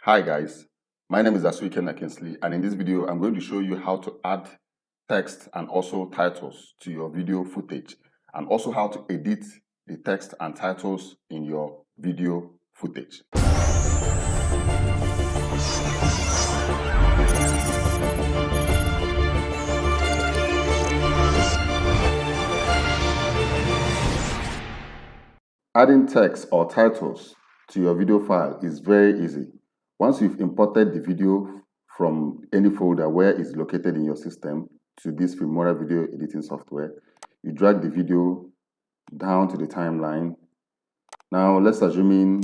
Hi guys, my name is Asuike Kinsley, and in this video I'm going to show you how to add text and also titles to your video footage, and also how to edit the text and titles in your video footage. Adding text or titles to your video file is very easy. Once you've imported the video from any folder where it's located in your system to this Filmora video editing software, you drag the video down to the timeline. Now let's assume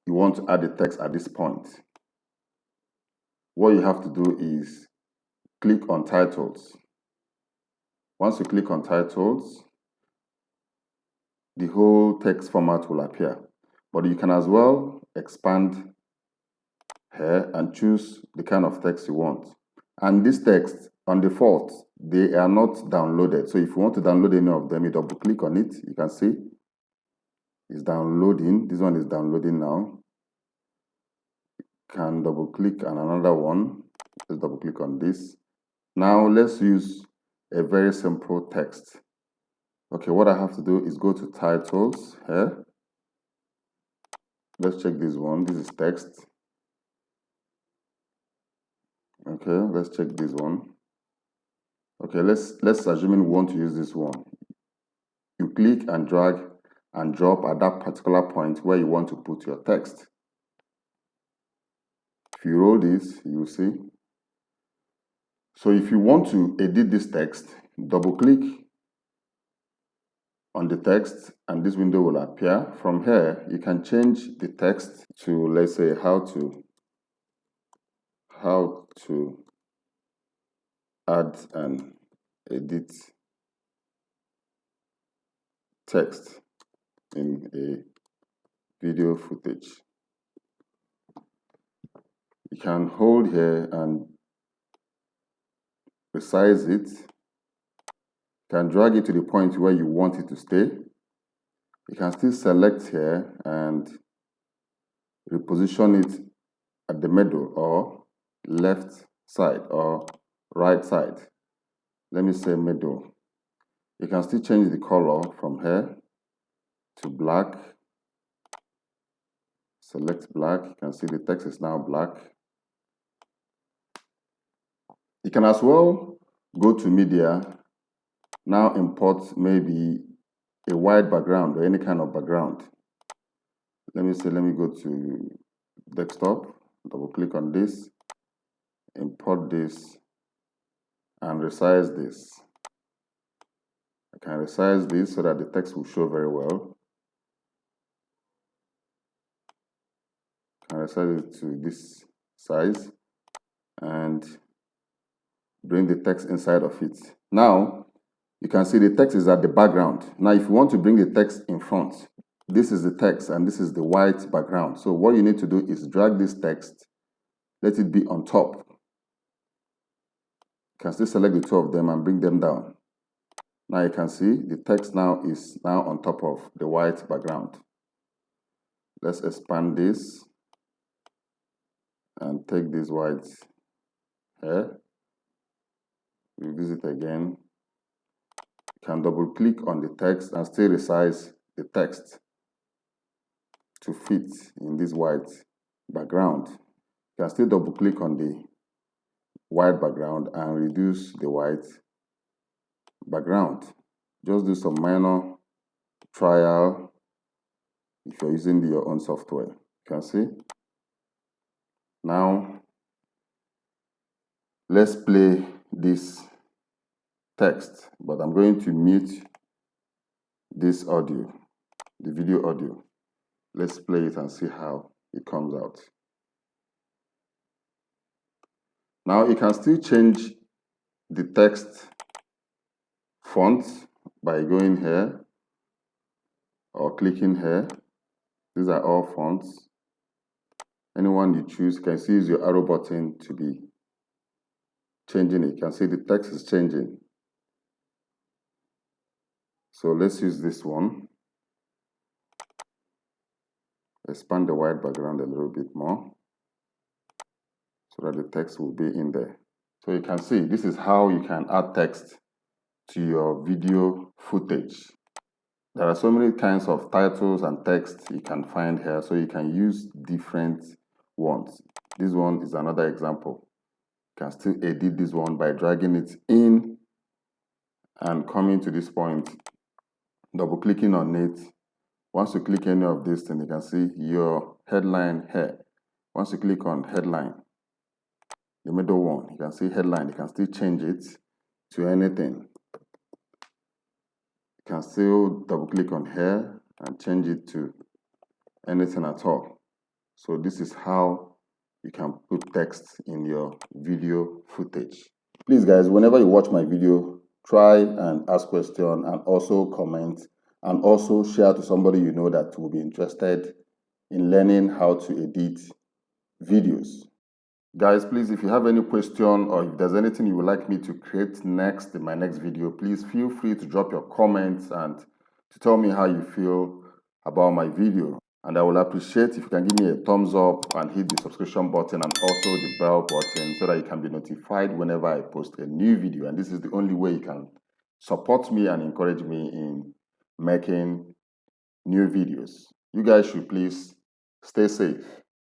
you want to add the text at this point. What you have to do is click on titles. Once you click on titles, the whole text format will appear, but you can as well expand here and choose the kind of text you want. And this text, on default, they are not downloaded. So if you want to download any of them, you double click on it. You can see it's downloading. This one is downloading now. You can double click on another one. Let's double click on this. Now let's use a very simple text. Okay, what I have to do is go to titles here. Let's check this one. This is text. Okay, let's check this one. Okay, let's assume we want to use this one. You click and drag and drop at that particular point where you want to put your text. If you roll this, you will see. So if you want to edit this text, double click on the text and this window will appear. From here, you can change the text to, let's say, how to add and edit text in a video footage. You can hold here and resize it. You can drag it to the point where you want it to stay. You can still select here and reposition it at the middle or left side or right side. Let me say middle. You can still change the color from here to black. Select black. You can see the text is now black. You can as well go to media. Now import maybe a white background or any kind of background. Let me go to desktop, double click on this, import this, and resize this. I can resize this so that the text will show very well. I can resize it to this size and bring the text inside of it. Now, you can see the text is at the background. Now, if you want to bring the text in front, this is the text and this is the white background. So what you need to do is drag this text, let it be on top. You can still select the two of them and bring them down. Now you can see the text now is on top of the white background. Let's expand this and take this white here. Reduce it again. You can double click on the text and still resize the text to fit in this white background. You can still double click on the white background and reduce the white background. Just do some minor trial if you're using your own software. You can see. Now, let's play this text, but I'm going to mute this audio, the video audio. Let's play it and see how it comes out. Now you can still change the text font by going here or clicking here. These are all fonts. Anyone you choose, you can see use your arrow button to be changing it. You can see the text is changing. So let's use this one. Expand the white background a little bit more. so that the text will be in there. So you can see this is how you can add text to your video footage. There are so many kinds of titles and text you can find here, so you can use different ones. This one is another example. You can still edit this one by dragging it in and coming to this point, double clicking on it. Once you click any of these things, you can see your headline here. Once you click on headline, the middle one, you can see headline. You can still change it to anything. You can still double click on here and change it to anything at all. So this is how you can put text in your video footage. Please guys, whenever you watch my video, try and ask questions and also comment and also share to somebody you know that will be interested in learning how to edit videos. Guys, please, if you have any question or if there's anything you would like me to create next in my next video, please feel free to drop your comments and to tell me how you feel about my video. And I will appreciate if you can give me a thumbs up and hit the subscription button and also the bell button so that you can be notified whenever I post a new video. And this is the only way you can support me and encourage me in making new videos. You guys should please stay safe.